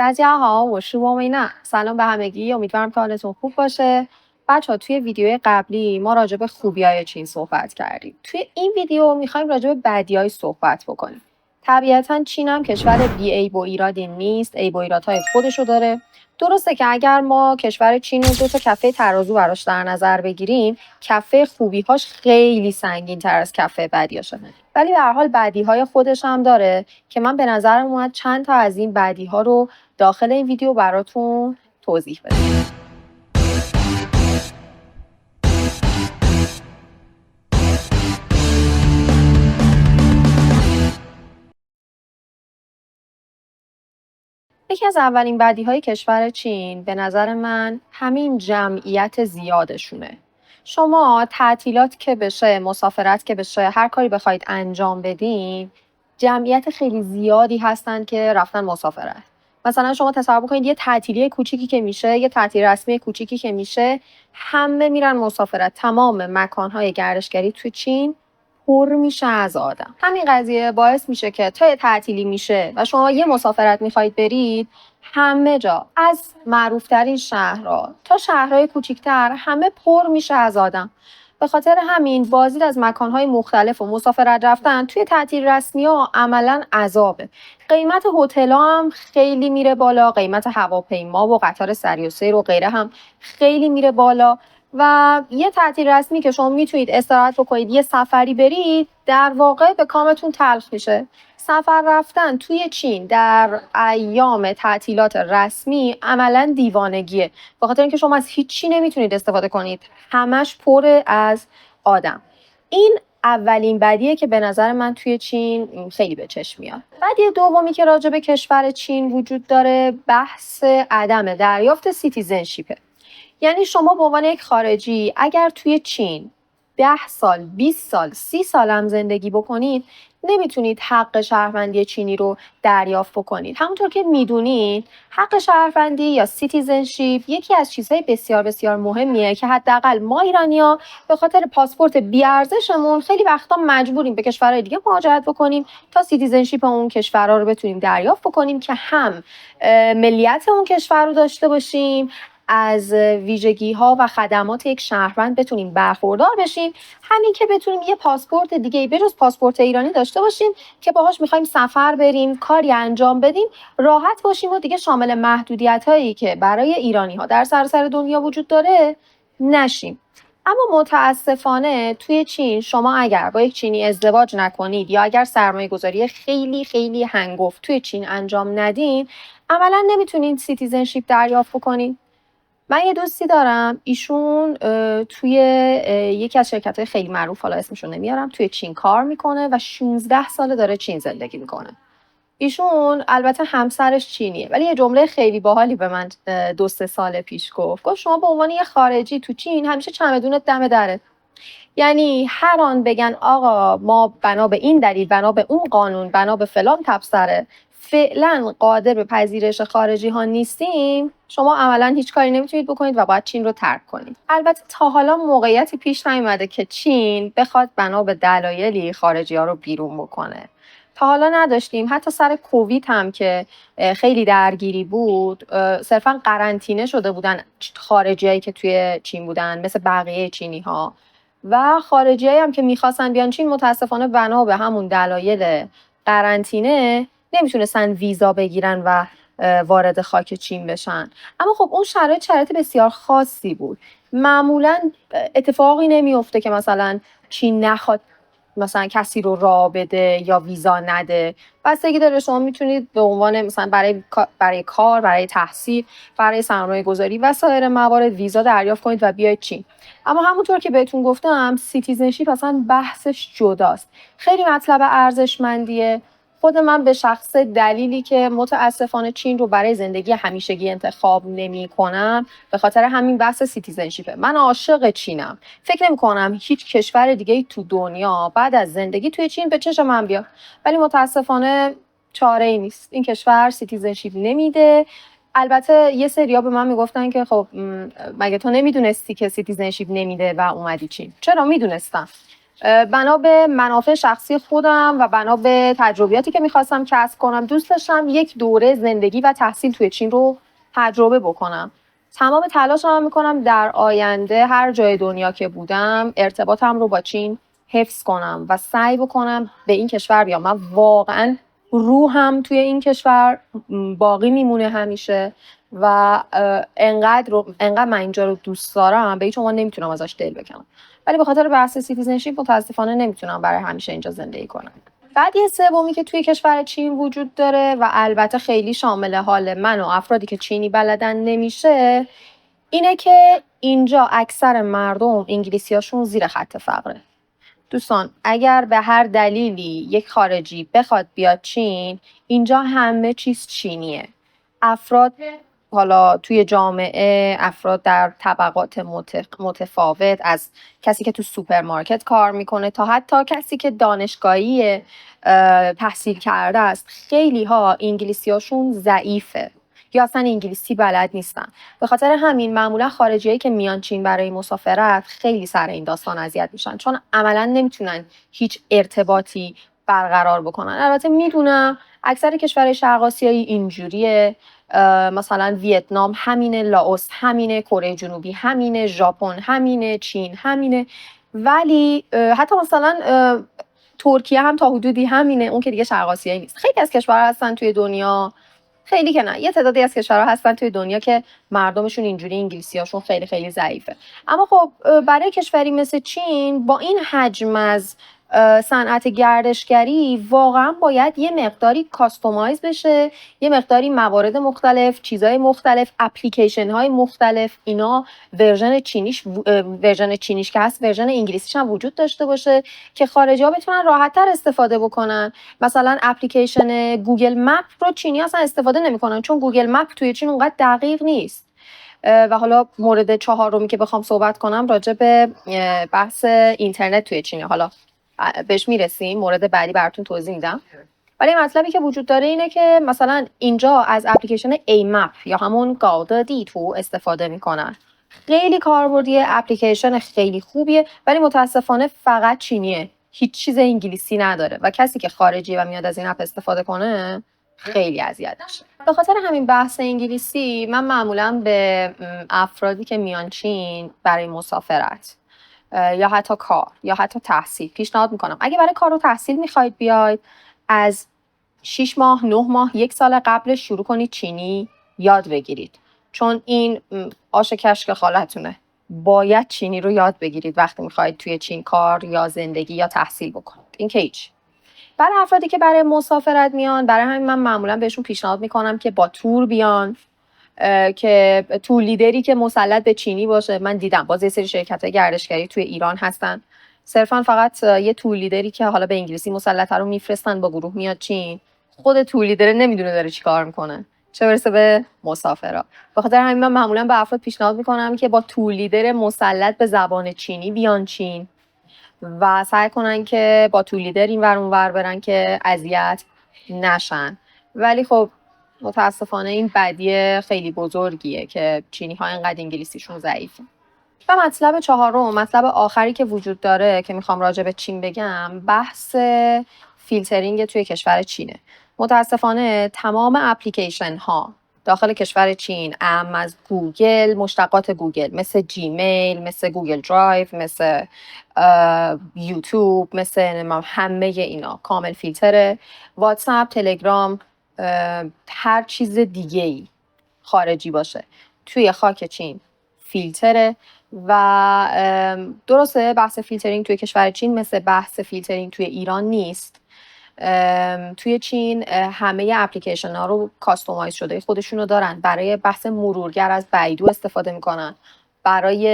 大家好，我是汪维娜. سلام به همگی. امیدوارم که حالتون خوب باشه. بچه‌ها توی ویدیو قبلی ما راجع به خوبی‌های چین صحبت کردیم. توی این ویدیو می‌خوایم راجع به بدی‌های صحبت بکنیم. طبیعتاً چین هم کشور بی‌عیب و ایرادی نیست. عیب و ایرادهای خودشو داره. درسته که اگر ما کشور چین رو دو تا کفه ترازو براش در نظر بگیریم، کفه خوبی‌هاش خیلی سنگین‌تر از کفه بدی‌هاشه. ولی به هر حال بدی‌های خودش هم داره که من به نظرم اومد چند تا از این بدی‌ها رو داخل این ویدیو براتون توضیح بدم. یکی از اولین بدیهای کشور چین به نظر من همین جمعیت زیادشونه. شما تعطیلات که بشه، مسافرت که بشه، هر کاری بخواید انجام بدین، جمعیت خیلی زیادی هستن که رفتن مسافرت. مثلا شما تصور کنید یه تعطیلی کوچیکی که میشه، یه تعطیل رسمی کوچیکی که میشه، همه میرن مسافرت. تمام مکانهای گردشگری تو چین پر میشه از آدم. همین قضیه باعث میشه که تا یه تعطیلی میشه و شما یه مسافرت میخواید برید، همه جا از معروفترین شهرها تا شهرهای کوچیکتر همه پر میشه از آدم. به خاطر همین بازدید از مکانهای مختلف و مسافرت رفتن توی تعطیل رسمی ها عملاً عذابه. قیمت هتل هم خیلی میره بالا، قیمت هواپیما و قطار سری و سیر و غیره هم خیلی میره بالا و یه تعطیل رسمی که شما میتونید استراحت بکنید، یه سفری برید، در واقع به کامتون تلخ میشه. سفر رفتن توی چین در ایام تعطیلات رسمی عملاً دیوانگیه، به خاطر اینکه شما از هیچی نمیتونید استفاده کنید، همش پر از آدم. این اولین بدیه که به نظر من توی چین خیلی به چشم میاد. بدیه دومی که راجع به کشور چین وجود داره بحث عدم دریافت سیتیزنشیپه. یعنی شما به عنوان یک خارجی اگر توی چین 10 سال، 20 سال، 30 سال هم زندگی بکنید، نمیتونید حق شهروندی چینی رو دریافت بکنید. همونطور که میدونید حق شهروندی یا سیتیزنشیپ یکی از چیزهای بسیار بسیار مهمیه که حداقل ما ایرانی‌ها به خاطر پاسپورت بی‌ارزشمون خیلی وقتا مجبوریم به کشورهای دیگه مهاجرت بکنیم تا سیتیزنشیپ اون کشورها رو بتونیم دریافت بکنیم که هم ملیت اون کشور رو داشته باشیم، از ویژگی‌ها و خدمات یک شهروند بتونیم برخوردار بشیم، همین که بتونیم یه پاسپورت دیگه بجز پاسپورت ایرانی داشته باشیم که باهاش می‌خوایم سفر بریم، کاری انجام بدیم، راحت باشیم و دیگه شامل محدودیت‌هایی که برای ایرانی‌ها در سراسر دنیا وجود داره نشیم. اما متاسفانه توی چین شما اگر با یک چینی ازدواج نکنید یا اگر سرمایه‌گذاری خیلی خیلی هنگفت توی چین انجام ندین، عملاً نمیتونید سیتیزنشیپ دریافت بکنید. من یه دوستی دارم، ایشون توی یکی از شرکت‌های خیلی معروف، حالا اسمشون نمیارم، توی چین کار میکنه و 16 ساله داره چین زندگی میکنه. ایشون البته همسرش چینیه، ولی یه جمله خیلی باحالی به من 2-3 سال پیش گفت شما به عنوان یه خارجی تو چین همیشه چمدونت دم دره. یعنی هر آن بگن آقا ما بنا به این دلیل، بنا به اون قانون، بنا به فلان تبصره فعلا قادر به پذیرش خارجی ها نیستیم، شما عملا هیچ کاری نمیتونید بکنید و باید چین رو ترک کنید. البته تا حالا موقعیتی پیش نیومده که چین بخواد بنا به دلایلی خارجی ها رو بیرون بکنه. تا حالا نداشتیم. حتی سر کووید هم که خیلی درگیری بود، صرفا قرنطینه شده بودن خارجیایی که توی چین بودن مثل بقیه چینی ها، و خارجیایی هم که میخواستن بیان چین متاسفانه بنا به همون دلایل قرنطینه نمیتونستن ویزا بگیرن و وارد خاک چین بشن. اما خب اون شرایط بسیار خاصی بود. معمولا اتفاقی نمیفته که مثلا چین نخواد مثلا کسی رو راه بده یا ویزا نده. بستگی داره، شما میتونید به عنوان مثلا برای کار، برای تحصیل، برای سرمایه گذاری و سایر موارد ویزا دریافت کنید و بیاید چین. اما همونطور که بهتون گفتم سیتیزنشیپ اصلا بحثش جداست. خیلی مطلب ارزشمندیه. خود من به شخص دلیلی که متاسفانه چین رو برای زندگی همیشگی انتخاب نمی‌کنم به خاطر همین بحث سیتیزنشیپه. من عاشق چینم. فکر نمی‌کنم هیچ کشور دیگه‌ای تو دنیا بعد از زندگی توی چین به چشم من بیاد. ولی متاسفانه چاره‌ای نیست. این کشور سیتیزنشیپ نمیده. البته یه سریا به من میگفتن که خب مگه تو نمیدونستی که سیتیزنشیپ نمیده و اومدی چین؟ چرا؟ میدونستم. بنا به منافع شخصی خودم و بنا به تجربیاتی که میخواستم کسب کنم دوست داشتم یک دوره زندگی و تحصیل توی چین رو تجربه بکنم. تمام تلاشم میکنم در آینده هر جای دنیا که بودم ارتباطم رو با چین حفظ کنم و سعی بکنم به این کشور بیام. من واقعا روحم توی این کشور باقی میمونه همیشه و انقدر من اینجا رو دوست دارم به هیچ عنوان نمیتونم ازش دل بکنم. ولی به خاطر بحث سیتیزنشیپ متاسفانه نمیتونم برای همیشه اینجا زندگی کنم. بدیه سومی که توی کشور چین وجود داره و البته خیلی شامل حال من و افرادی که چینی بلدن نمیشه اینه که اینجا اکثر مردم انگلیسیاشون زیر خط فقره. دوستان اگر به هر دلیلی یک خارجی بخواد بیاد چین، اینجا همه چیز چینیه. افراد حالا توی جامعه، افراد در طبقات متفاوت، از کسی که تو سوپرمارکت کار میکنه تا حتی کسی که دانشگاهی تحصیل کرده است، خیلی ها انگلیسیاشون ضعیفه یا اصلا انگلیسی بلد نیستن. به خاطر همین معمولا خارجیایی که میان چین برای مسافرت خیلی سر این داستان اذیت میشن، چون عملا نمیتونن هیچ ارتباطی برقرار بکنن. البته میدونم اکثر کشورهای شرق آسیایی اینجوریه، مثلا ویتنام همینه، لاوس همینه، کره جنوبی همینه، ژاپن همینه، چین همینه، ولی حتی مثلا ترکیه هم تا حدودی همینه، اون که دیگه شرق آسیایی نیست. خیلی از کشورها هستن توی دنیا، خیلی که نه، یه تعدادی از کشورها هستن توی دنیا که مردمشون اینجوری انگلیسیاشون خیلی خیلی ضعیفه. اما خب برای کشوری مثل چین با این حجم از صنعت گردشگری واقعا باید یه مقداری کاستومایز بشه، یه مقداری موارد مختلف، چیزهای مختلف، اپلیکیشن های مختلف، اینا ورژن چینیش که هست ورژن انگلیسیش هم وجود داشته باشه که خارجی‌ها بتونن راحت‌تر استفاده بکنن. مثلا اپلیکیشن گوگل مپ رو چینی اصلا استفاده نمی‌کنن چون گوگل مپ توی چین اونقدر دقیق نیست. و حالا مورد چهارمی که بخوام صحبت کنم راجع به بحث اینترنت توی چین، حالا بهش میرسیم، مورد بعدی براتون توضیح میدم. ولی مطلبی که وجود داره اینه که مثلا اینجا از اپلیکیشن ایمپ یا همون گاوده دیتو استفاده میکنن. خیلی کاربردی، اپلیکیشن خیلی خوبیه، ولی متاسفانه فقط چینیه، هیچ چیز انگلیسی نداره و کسی که خارجی و میاد از این اپ استفاده کنه خیلی اذیت میشه. به خاطر همین بحث انگلیسی من معمولا به افرادی که میان چین برای مسافرت یا حتی کار یا حتی تحصیل پیشنهاد میکنم اگه برای کار و تحصیل میخواید بیاید، از 6 ماه 9 ماه 1 سال قبلش شروع کنید چینی یاد بگیرید، چون این آش کشک خالتونه. باید چینی رو یاد بگیرید وقتی میخواید توی چین کار یا زندگی یا تحصیل بکنید. این که هیچ. برای افرادی که برای مسافرت میان، برای همین من معمولا بهشون پیشنهاد میکنم که با تور بیان، که تور لیدری که مسلط به چینی باشه. من دیدم باز یه سری شرکت‌های گردشگری توی ایران هستن، صرفا فقط یه تور لیدری که حالا به انگلیسی مسلطه رو میفرستن، با گروه میاد چین، خود تور لیدر نمیدونه داره چی کار میکنه، چه برسه به مسافرا. به خاطر همین من معمولا به افراد پیشنهاد میکنم که با تور لیدر مسلط به زبان چینی بیان چین و سعی کنن که با تور لیدر این ور اون ور برن که اذیت نشن. ولی خب متاسفانه این بدیه خیلی بزرگیه که چینی ها اینقدر انگلیسیشون ضعیفه. و مطلب چهارم، مطلب آخری که وجود داره که میخوام راجع به چین بگم، بحث فیلترینگ توی کشور چینه. متاسفانه تمام اپلیکیشن ها داخل کشور چین، از گوگل، مشتقات گوگل مثل جیمیل، مثل گوگل درایو، مثل یوتیوب، مثل همه اینا کامل فیلتره. واتساپ، تلگرام، هر چیز دیگه‌ای خارجی باشه توی خاک چین فیلتره. و درسته بحث فیلترینگ توی کشور چین مثل بحث فیلترینگ توی ایران نیست. توی چین همه اپلیکیشن ها رو کاستومایز شده خودشونو دارن. برای بحث مرورگر از بایدو استفاده میکنن، برای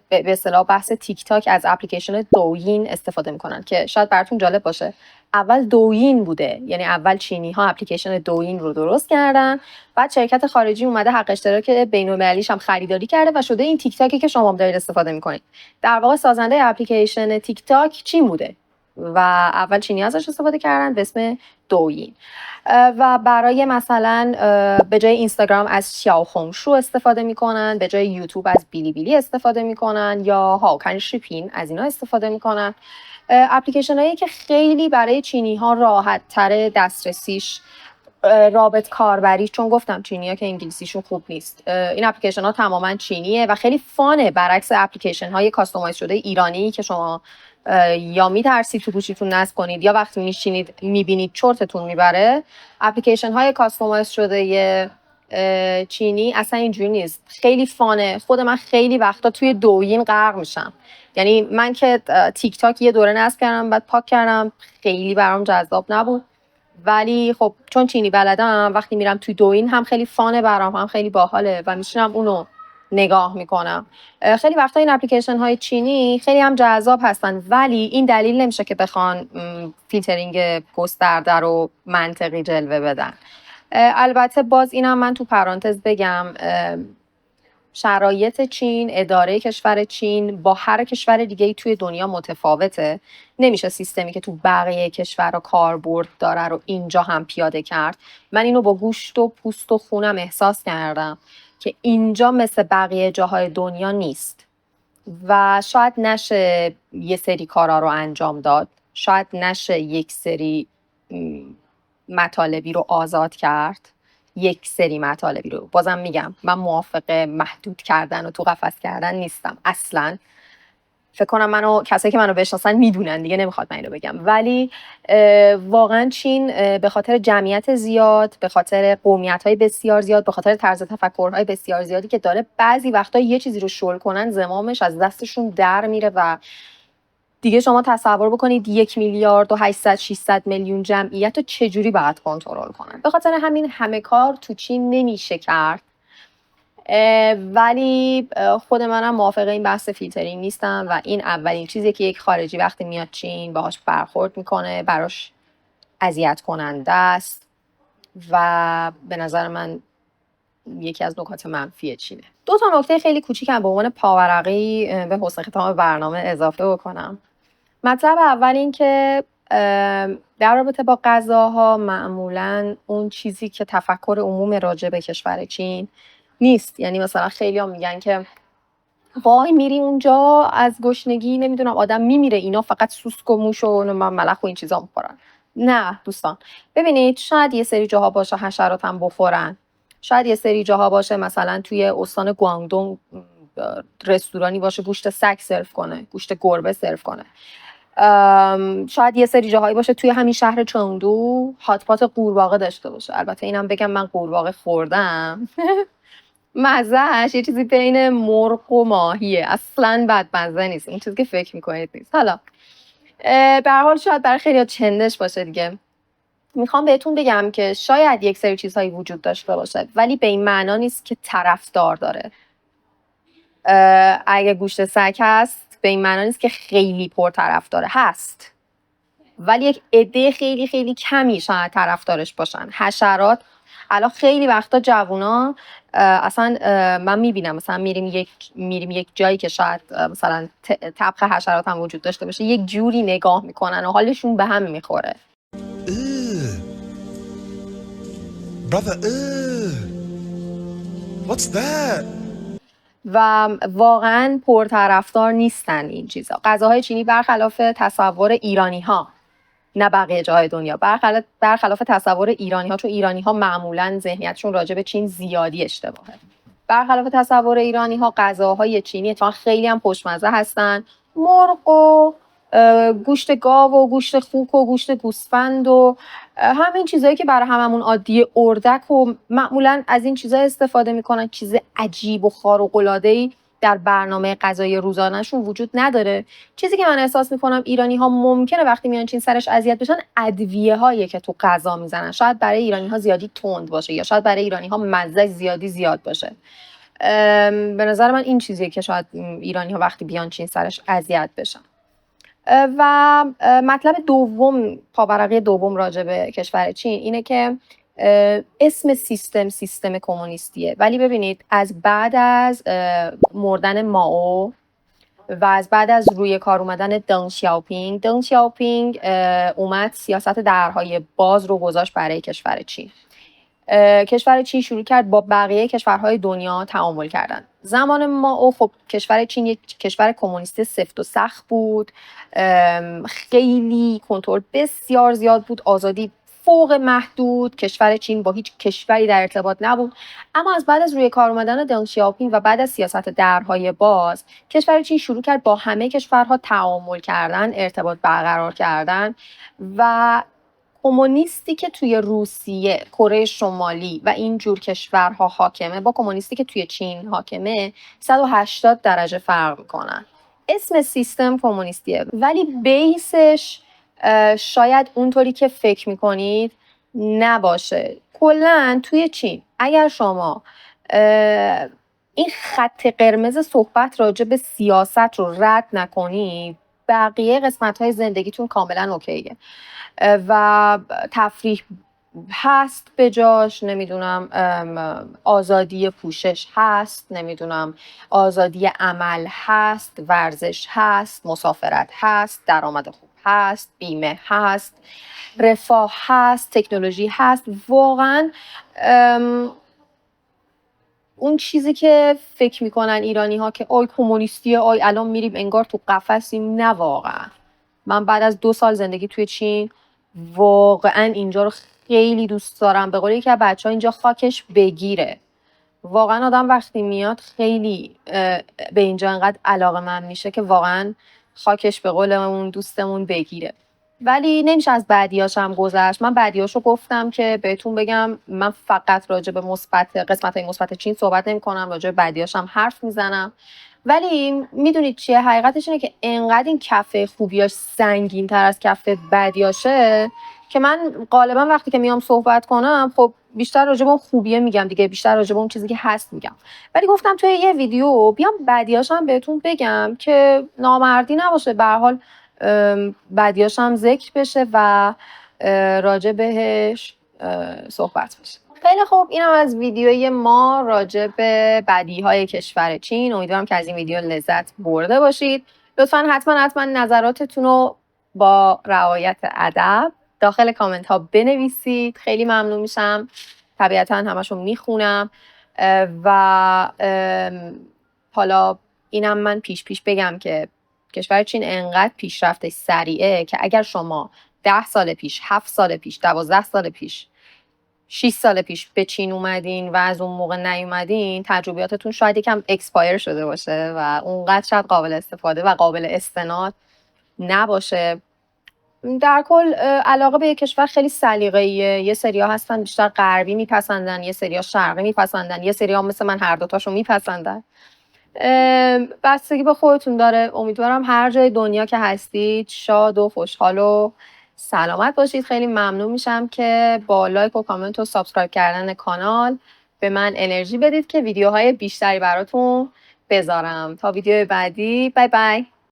به اصطلاح بحث تیک تاک از اپلیکیشن دوین استفاده میکنن که شاید براتون جالب باشه اول دوین بوده، یعنی اول چینی ها اپلیکیشن دوین رو درست کردن، بعد شرکت خارجی اومده حق اشتراک بین‌المللیش هم خریداری کرده و شده این تیک تاکی که شما دارید استفاده میکنید. در واقع سازنده اپلیکیشن تیک تاک چین بوده و اول چینی ازش استفاده کردن به اسم دویین. و برای مثلا به جای اینستاگرام از xiaohongshu استفاده میکنن، به جای یوتیوب از بیلی بیلی استفاده میکنن یا هاوکن شیپین از اینا استفاده میکنن. اپلیکیشن هایی که خیلی برای چینی ها راحت تره دسترسیش، رابط کاربری، چون گفتم چینی ها که انگلیسیشون خوب نیست. این اپلیکیشن ها تماما چینیه و خیلی فانه، برعکس اپلیکیشن های کاستومایز شده ایرانی که شما یا میترسید تو گوشیتون نصب کنید یا وقتی میشینید میبینید چرتتون میبره. اپلیکیشن های کاستومایز شده چینی اصلا اینجوری نیست، خیلی فانه. خود من خیلی وقتا توی دوین غرق میشم، یعنی من که تیک تاک یه دوره نصب کردم بعد پاک کردم، خیلی برام جذاب نبود، ولی خب چون چینی بلدم وقتی میرم توی دوین هم خیلی فانه برام، هم خیلی باحاله و میشینم اونو نگاه میکنم. خیلی وقتا این اپلیکیشن های چینی خیلی هم جذاب هستن، ولی این دلیل نمیشه که بخوان فیلترینگ گسترده رو منطقی جلوه بدن. البته باز اینم من تو پرانتز بگم، شرایط چین، اداره کشور چین با هر کشور دیگه‌ای توی دنیا متفاوته. نمیشه سیستمی که تو بقیه کشورها کاربرد داره رو اینجا هم پیاده کرد. من اینو با گوشت و پوست و خونم احساس کردم که اینجا مثل بقیه جاهای دنیا نیست و شاید نشه یه سری کارا رو انجام داد، شاید نشه یک سری مطالبی رو آزاد کرد، یک سری مطالبی رو. بازم میگم من موافق محدود کردن و تو قفس کردن نیستم اصلا. فکر کنم منو کسایی که منو بشناسن میدونن دیگه، نمیخواد من اینو بگم، ولی واقعا چین به خاطر جمعیت زیاد، به خاطر قومیت‌های بسیار زیاد، به خاطر طرز تفکرهای بسیار زیادی که داره، بعضی وقتا یه چیزی رو شل کنن زمامش از دستشون در میره و دیگه شما تصور بکنید 1 میلیارد و 800 میلیون جمعیت رو چجوری باید کنترل کنن. به خاطر همین همه کار تو چین نمیشه کرد. ولی خود منم موافق این بحث فیلترینگ نیستم و این اولین چیزی که یک خارجی وقتی میاد چین باهاش برخورد میکنه، براش اذیت کننده است و به نظر من یکی از نکات منفی چینه. 2 تا نکته خیلی کوچیکم به عنوان پاورقی به حسن ختام برنامه اضافه بکنم. مطلب اول این که در رابطه با غذاها معمولاً اون چیزی که تفکر عموم راجع به کشور چین نیست. یعنی مثلا خیلی هم میگن که وای میری اونجا از گشنگی نمیدونم آدم میمیره، اینا فقط سوسک و موش و ملخ و این چیزا میخورن. نه دوستان، ببینید شاید یه سری جاها باشه حشرات هم بخورن، شاید یه سری جاها باشه مثلا توی استان گوانگدونگ رستورانی باشه گوشت سگ سرو کنه، گوشت گربه سرو کنه، شاید یه سری جاهایی باشه توی همین شهر چengdu هاتپات قورباغه داشته باشه. البته اینم بگم من قورباغه خوردم مزهش یه چیزی بین مرغ و ماهیه، اصلا بدمزه نیست، این چیزی که فکر میکنید نیست. حالا به هر حال شاید برای خیلی چندش باشه دیگه. میخوام بهتون بگم که شاید یک سری چیزهایی وجود داشته باشه ولی به این معنا نیست که طرفدار داره. اگه گوشت سگ هست به این معنا نیست که خیلی پرطرفدار هست، ولی یک عده خیلی خیلی کمی شاید طرفدارش باشن. حشرات الان خیلی وقتا جوونا اصلا من میبینم مثلا میریم یک جایی که شاید مثلا طبخ حشرات هم وجود داشته باشه، یک جوری نگاه میکنن و حالشون به هم میخوره. Brother, what's that? و واقعا پرطرفدار نیستن این چیزا. غذاهای چینی برخلاف تصور ایرانی ها، نه بقیه جاهای دنیا، برخلاف تصور ایرانی ها، چون ایرانی ها معمولا ذهنیتشون راجع به چین زیادی اشتباهه. برخلاف تصور ایرانی ها غذاهای چینی اتفاقا خیلی هم خوشمزه هستن. مرغ و گوشت گاو و گوشت خوک و گوشت گوسفند و همین چیزایی که برای هممون عادیه، اردک و معمولا از این چیزا استفاده میکنن. چیز عجیب و خارق العاده‌ای در برنامه غذایی روزانه‌شون وجود نداره. چیزی که من احساس میکنم ایرانی ها ممکنه وقتی میان چین سرش اذیت بشن ادویه هایی که تو غذا میزنن. شاید برای ایرانی ها زیادی تند باشه یا شاید برای ایرانی ها مزه زیاد باشه. به نظر من این چیزیه که شاید ایرانی ها وقتی بیان چین سرش اذیت بشن. و مطلب دوم، پاورقی دوم راجع به کشور چین اینه که اسم سیستم کمونیستیه، ولی ببینید از بعد از مردن مائو و از بعد از روی کار اومدن دنگ شیاوپینگ اومد سیاست درهای باز رو گذاشت برای کشور چین. کشور چین شروع کرد با بقیه کشورهای دنیا تعامل کردن. زمان ما خب کشور چین یک کشور کمونیست سفت و سخت بود، خیلی کنترل بسیار زیاد بود، آزادی فوق محدود، کشور چین با هیچ کشوری در ارتباط نبود. اما از بعد از روی کار اومدن دنگ شیاوپینگ و بعد از سیاست درهای باز، کشور چین شروع کرد با همه کشورها تعامل کردن، ارتباط برقرار کردن و کمونیستی که توی روسیه، کره شمالی و این جور کشورها حاکمه با کمونیستی که توی چین حاکمه 180 درجه فرق میکنن. اسم سیستم کمونیستیه ولی بیسش شاید اونطوری که فکر میکنید نباشه. کلاً توی چین اگر شما این خط قرمز صحبت راجع به سیاست رو رد نکنید، بقیه قسمت‌های زندگیتون کاملاً اوکیه و تفریح هست به جاش، نمیدونم آزادی پوشش هست، نمیدونم آزادی عمل هست، ورزش هست، مسافرت هست، درآمد خوب هست، بیمه هست، رفاه هست، تکنولوژی هست. واقعا اون چیزی که فکر میکنن ایرانی ها که آی کمونیستیه، آی الان میریم انگار تو قفسیم، نه واقعا. من بعد از 2 سال زندگی توی چین واقعا اینجا رو خیلی دوست دارم. به قول یکی از بچه‌ها اینجا خاکش بگیره. واقعا آدم وقتی میاد خیلی به اینجا انقدر علاقه‌مند میشه که واقعا خاکش به قول اون دوستمون بگیره. ولی نمیشه از بعدیاش هم گذشت. من بعدیاشو گفتم که بهتون بگم من فقط راجع به قسمت‌های مثبت چین صحبت نمی‌کنم، راجع به بعدیاش هم حرف میزنم. ولی میدونید چیه حقیقتش؟ اینه که انقدر این کفه خوبیاش سنگین تر از کفه بدیاشه که من غالبا وقتی که میام صحبت کنم خب بیشتر راجع به اون خوبیه میگم دیگه، بیشتر راجع به اون چیزی که هست میگم. ولی گفتم توی یه ویدیو بیام بدیاش هم بهتون بگم که نامردی نباشه، به هر حال بدیاش هم ذکر بشه و راجع بهش صحبت بشه. خیلی خوب، اینم از ویدیوی ما راجع به بدیهای کشور چین. امیدوارم که از این ویدیو لذت برده باشید. لطفاً حتما نظراتتون رو با رعایت ادب داخل کامنت ها بنویسید. خیلی ممنون میشم. طبیعتاً همشون میخونم و حالا اینم من پیش بگم که کشور چین انقدر پیشرفتش سریعه که اگر شما 10 سال پیش، 7 سال پیش، 12 سال پیش، 6 سال پیش به چین اومدین و از اون موقع نیومدین، تجربیاتتون شاید یکم اکسپایر شده باشه و اونقدر شاید قابل استفاده و قابل استناد نباشه. در کل علاقه به یک کشور خیلی سلیقه‌ایه. یه سری‌ها هستن بیشتر غربی میپسندن، یه سری‌ها شرقی میپسندن، یه سری‌ها مثل من هر دوتاشو میپسندن. بستگی به خودتون داره. امیدوارم هر جای دنیا که هستید شاد و خوشحال و سلامت باشید. خیلی ممنون میشم که با لایک و کامنت و سابسکرایب کردن کانال به من انرژی بدید که ویدیوهای بیشتری براتون بذارم. تا ویدیو بعدی، بای بای.